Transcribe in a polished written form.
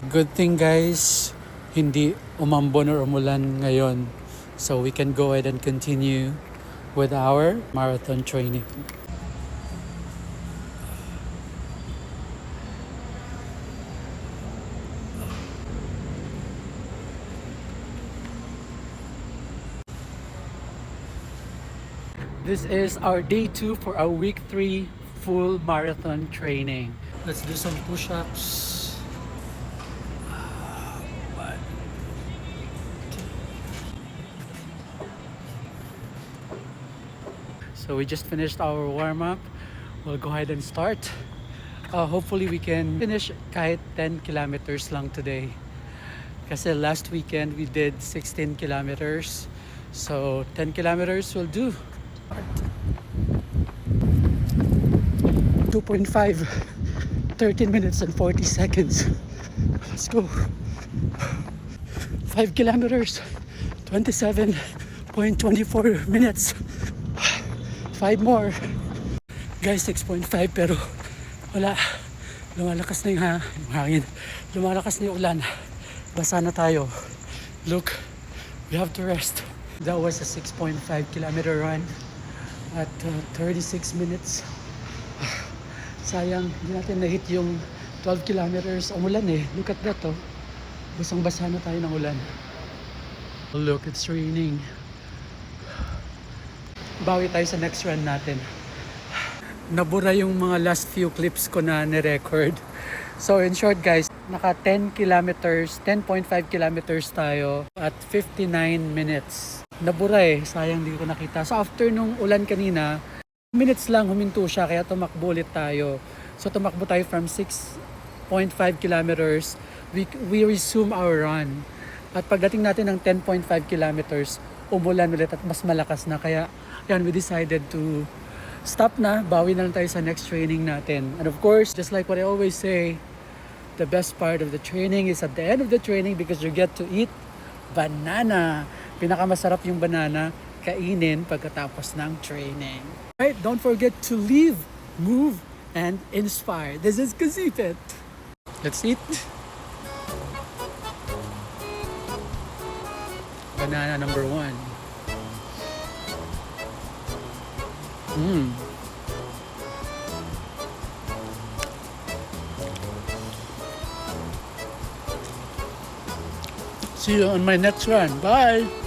Good thing guys, hindi umambon or umulan ngayon. So we can go ahead and continue with our marathon training. This is our day 2 for our week 3 full marathon training. Let's do some push-ups. So we just finished our warm-up. We'll go ahead and start. Hopefully we can finish kahit 10 kilometers lang today. Kasi last weekend we did 16 kilometers. So 10 kilometers will do. 2.5, 13 minutes and 40 seconds. Let's go. 5 kilometers, 27.24 minutes. 5 more. Guys, 6.5 pero wala. Lumalakas na yung hangin. Lumalakas na yung ulan. Basa na tayo. Look, we have to rest. That was a 6.5 kilometer run at 36 minutes. Sayang, hindi natin na-hit yung 12 kilometers. Umulan eh. Look at that oh. Basang-basa na tayo ng ulan. Look, it's raining. Bawi tayo sa next run natin. Nabura yung mga last few clips ko na ni-record. So in short guys, naka 10 kilometers, 10.5 kilometers tayo at 59 minutes. Nabura eh, sayang hindi ko nakita. So after nung ulan kanina, minutes lang huminto siya kaya tumakbo ulit tayo. So tumakbo tayo from 6.5 kilometers. We resume our run. At pagdating natin ng 10.5 kilometers, umulan ulit at mas malakas na. Kaya yan, we decided to stop na. Bawi na lang tayo sa next training natin. And of course, just like what I always say, the best part of the training is at the end of the training because you get to eat banana. Pinakamasarap yung banana kainin pagkatapos ng training. Alright, don't forget to live, move, and inspire. This is Kasipit. Let's eat. Banana number 1. See you on my next run. Bye.